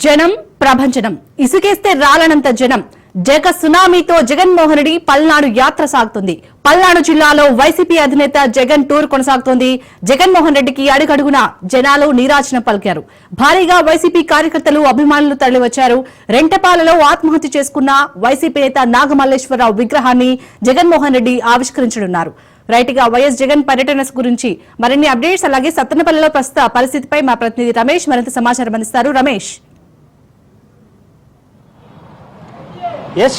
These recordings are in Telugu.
జనం ప్రభంజనం ఇసుకేస్తే రాలనంత జనం జగ సునామీతో జగన్మోహన్ రెడ్డి పల్నాడు యాత్ర సాగుతుంది. పల్నాడు జిల్లాలో వైసీపీ అధినేత జగన్ టూర్ కొనసాగుతోంది. జగన్మోహన్ రెడ్డికి అడుగడుగునా జనాలు నీరాజనం పలికారు. భారీగా వైసీపీ కార్యకర్తలు అభిమానులు తరలివచ్చారు. రెంటపాలలో ఆత్మహత్య చేసుకున్న వైసీపీ నేత నాగమల్లేశ్వరరావు విగ్రహాన్ని జగన్మోహన్ రెడ్డి ఆవిష్కరించనున్నారు. రైట్ గా వైఎస్ జగన్ పర్యటన గురించి మరిన్ని అప్డేట్స్ అలాగే సత్తెనపల్లిలో ప్రస్తుత పరిస్థితిపై మా ప్రతినిధి రమేష్ మరింత సమాచారం అందిస్తారు. రమేష్,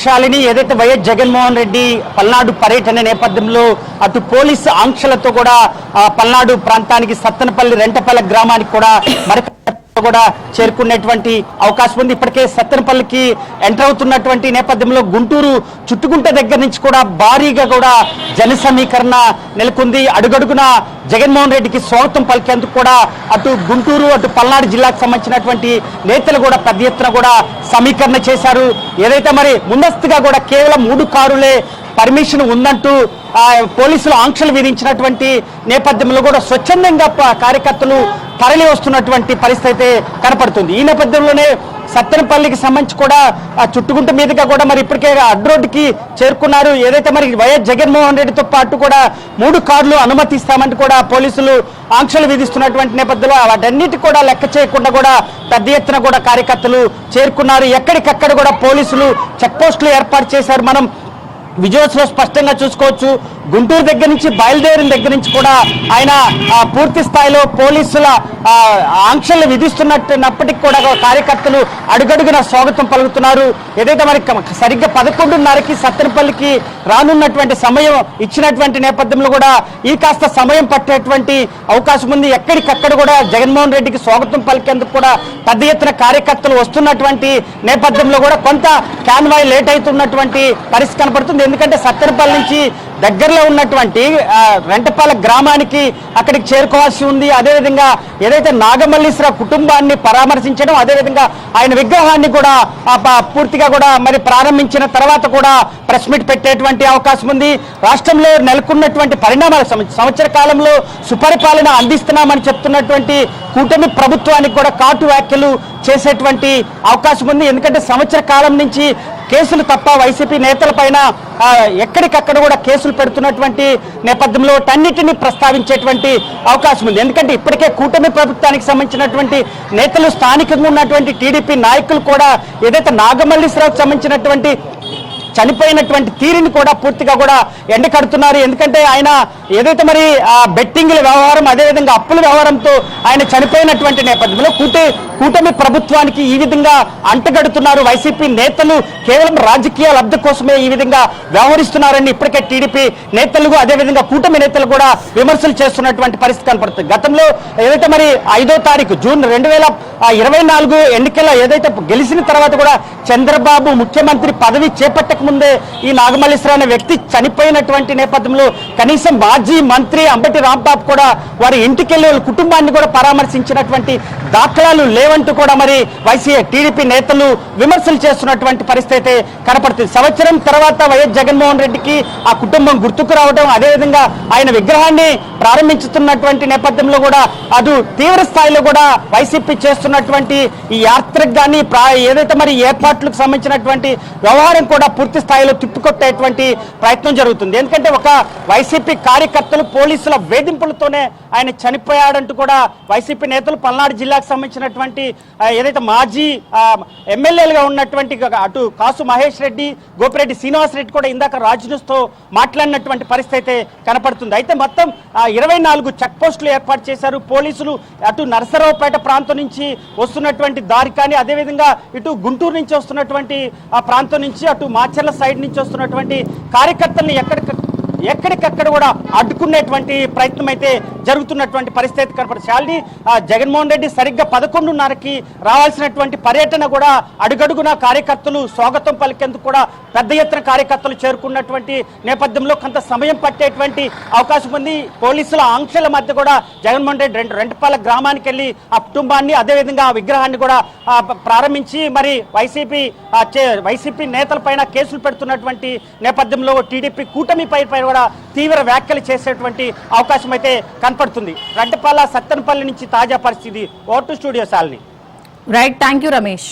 శాలిని, ఏదైతే వైఎస్ జగన్మోహన్ రెడ్డి పల్నాడు పర్యటన నేపథ్యంలో అటు పోలీసు ఆంక్షలతో కూడా పల్నాడు ప్రాంతానికి సత్తెనపల్లి రెంటపల్లి గ్రామానికి కూడా కూడా చేరుకునేటువంటి అవకాశం ఉంది. ఇప్పటికే సత్తెనపల్లికి ఎంటర్ అవుతున్నటువంటి నేపథ్యంలో గుంటూరు చుట్టుగుంట దగ్గర నుంచి కూడా భారీగా కూడా జన సమీకరణ నెలకొంది. అడుగడుగున జగన్మోహన్ రెడ్డికి స్వాగతం పలికేందుకు కూడా అటు గుంటూరు అటు పల్నాడు జిల్లాకు సంబంధించినటువంటి నేతలు కూడా పెద్ద ఎత్తున కూడా సమీకరణ చేశారు. ఏదైతే మరి ముందస్తుగా కూడా కేవలం 3 కారులే పర్మిషన్ ఉందంటూ పోలీసులు ఆంక్షలు విధించినటువంటి నేపథ్యంలో కూడా స్వచ్ఛందంగా కార్యకర్తలు తరలి వస్తున్నటువంటి పరిస్థితి కనపడుతుంది. ఈ నేపథ్యంలోనే సత్తెనపల్లికి సంబంధించి కూడా చుట్టుగుంట మీదుగా కూడా మరి ఇప్పటికే అడ్రోడ్కి చేరుకున్నారు. ఏదైతే మరి వైఎస్ జగన్మోహన్ రెడ్డితో పాటు కూడా 3 కార్లు అనుమతిస్తామంటూ కూడా పోలీసులు ఆంక్షలు విధిస్తున్నటువంటి నేపథ్యంలో వాటన్నిటి కూడా లెక్క చేయకుండా కూడా పెద్ద ఎత్తున కూడా కార్యకర్తలు చేరుకున్నారు. ఎక్కడికక్కడ కూడా పోలీసులు చెక్ పోస్టులు ఏర్పాటు చేశారు. మనం విజువల్స్ లో స్పష్టంగా చూసుకోవచ్చు. గుంటూరు దగ్గర నుంచి బయలుదేరిన దగ్గర నుంచి కూడా ఆయన పూర్తి స్థాయిలో పోలీసుల ఆంక్షలు విధిస్తున్నప్పటికీ కూడా కార్యకర్తలు అడుగడుగున స్వాగతం పలుకుతున్నారు. ఏదైతే మరి సరిగ్గా 11:30కి సత్తెనపల్లికి రానున్నటువంటి సమయం ఇచ్చినటువంటి నేపథ్యంలో కూడా ఈ కాస్త సమయం పట్టేటువంటి అవకాశం ఉంది. ఎక్కడికక్కడ కూడా జగన్మోహన్ రెడ్డికి స్వాగతం పలికేందుకు కూడా పెద్ద ఎత్తున కార్యకర్తలు వస్తున్నటువంటి నేపథ్యంలో కూడా కొంత కాన్వాయ్ లేట్ అవుతున్నటువంటి పరిస్థితి కనపడుతుంది. ఎందుకంటే సత్తెనపల్లి నుంచి దగ్గరలో ఉన్నటువంటి రెంటపాల గ్రామానికి అక్కడికి చేరుకోవాల్సి ఉంది. అదేవిధంగా ఏదైతే నాగమల్లేశ్వర కుటుంబాన్ని పరామర్శించడం, అదేవిధంగా ఆయన విగ్రహాన్ని కూడా పూర్తిగా కూడా మరి ప్రారంభించిన తర్వాత కూడా ప్రెస్ మీట్ పెట్టేటువంటి అవకాశం ఉంది. రాష్ట్రంలో నెలకొన్నటువంటి పరిణామాల సంవత్సర కాలంలో సుపరిపాలన అందిస్తున్నామని చెప్తున్నటువంటి కూటమి ప్రభుత్వానికి కూడా కాటు వ్యాఖ్యలు చేసేటువంటి అవకాశం ఉంది. ఎందుకంటే సంవత్సర కాలం నుంచి కేసులు తప్ప వైసీపీ నేతల పైన ఎక్కడికక్కడ కూడా కేసులు పెడుతున్నటువంటి నేపథ్యంలో అన్నిటినీ ప్రస్తావించేటువంటి అవకాశం ఉంది. ఎందుకంటే ఇప్పటికే కూటమి ప్రభుత్వానికి సంబంధించినటువంటి నేతలు, స్థానికంగా ఉన్నటువంటి టీడీపీ నాయకులు కూడా ఏదైతే నాగమల్లేశ్వరరావుకు సంబంధించినటువంటి చనిపోయినటువంటి తీరుని కూడా పూర్తిగా కూడా ఎండకడుతున్నారు. ఎందుకంటే ఆయన ఏదైతే మరి బెట్టింగ్ల వ్యవహారం, అదేవిధంగా అప్పుల వ్యవహారంతో ఆయన చనిపోయినటువంటి నేపథ్యంలో కూటమి ప్రభుత్వానికి ఈ విధంగా అంటగడుతున్నారు. వైసీపీ నేతలు కేవలం రాజకీయ లబ్ధి కోసమే ఈ విధంగా వ్యవహరిస్తున్నారని ఇప్పటికే టీడీపీ నేతలు, అదేవిధంగా కూటమి నేతలు కూడా విమర్శలు చేస్తున్నటువంటి పరిస్థితి కనపడుతుంది. గతంలో ఏదైతే మరి 5వ తారీఖు జూన్ 2024 ఎన్నికల్లో ఏదైతే గెలిచిన తర్వాత కూడా చంద్రబాబు ముఖ్యమంత్రి పదవి చేపట్టక ముందే ఈ నాగమల్లేశ్వర అనే వ్యక్తి చనిపోయినటువంటి నేపథ్యంలో కనీసం మాజీ మంత్రి అంబటి రాంబాబు కూడా వారి ఇంటికెళ్ళి వాళ్ళ కుటుంబాన్ని కూడా పరామర్శించినటువంటి దాఖలాలు లేవంటూ కూడా మరి టీడీపీ నేతలు విమర్శలు చేస్తున్నటువంటి పరిస్థితి కనపడుతుంది. సంవత్సరం తర్వాత వైఎస్ జగన్మోహన్ రెడ్డికి ఆ కుటుంబం గుర్తుకు రావడం, అదేవిధంగా ఆయన విగ్రహాన్ని ప్రారంభించుతున్నటువంటి నేపథ్యంలో కూడా అటు తీవ్ర స్థాయిలో కూడా వైసీపీ చేస్తున్నటువంటి ఈ యాత్రకు కానీ ఏదైతే మరి ఏర్పాట్లకు సంబంధించినటువంటి వ్యవహారం కూడా పూర్తి స్థాయిలో తిప్పికొట్టేటువంటి ప్రయత్నం జరుగుతుంది. ఎందుకంటే ఒక వైసీపీ కార్యకర్తలు పోలీసుల వేధింపులతోనే ఆయన చనిపోయాడంటూ కూడా వైసీపీ నేతలు పల్నాడు జిల్లాకు సంబంధించినటువంటి ఏదైతే మాజీ ఎమ్మెల్యేలుగా ఉన్నటువంటి అటు కాసు మహేష్ రెడ్డి, గోపిరెడ్డి శ్రీనివాస్ రెడ్డి కూడా ఇందాక రాజ్ న్యూస్తో మాట్లాడినటువంటి పరిస్థితి కనపడుతుంది. అయితే మొత్తం 24 చెక్ పోస్టులు ఏర్పాటు చేశారు పోలీసులు. అటు నరసరావుపేట ప్రాంతం నుంచి వస్తున్నటువంటి దారి కానీ, అదేవిధంగా ఇటు గుంటూరు నుంచి వస్తున్నటువంటి ఆ ప్రాంతం నుంచి, అటు మాచర్ల సైడ్ నుంచి వస్తున్నటువంటి కార్యకర్తల్ని ఎక్కడికక్కడ కూడా అడ్డుకునేటువంటి ప్రయత్నం అయితే జరుగుతున్నటువంటి పరిస్థితి కనపడుతుంది. జగన్మోహన్ రెడ్డి సరిగ్గా 11:30కి రావాల్సినటువంటి పర్యటన కూడా అడుగడుగున కార్యకర్తలు స్వాగతం పలికేందుకు కూడా పెద్ద ఎత్తున కార్యకర్తలు చేరుకున్నటువంటి నేపథ్యంలో కొంత సమయం పట్టేటువంటి అవకాశం ఉంది. పోలీసుల ఆంక్షల మధ్య కూడా జగన్మోహన్ రెడ్డి రెంటపాల గ్రామానికి వెళ్ళి ఆ కుటుంబాన్ని, అదేవిధంగా ఆ విగ్రహాన్ని కూడా ప్రారంభించి మరి వైసీపీ నేతల పైన కేసులు పెడుతున్నటువంటి నేపథ్యంలో టీడీపీ కూటమిపై కూడా తీవ్ర వ్యాఖ్యలు చేసేటువంటి అవకాశం అయితే కనపడుతుంది. రెంటపాల సత్తెనపల్లి నుంచి తాజా పరిస్థితి. Vote studio Shalini. Right, thank you Ramesh.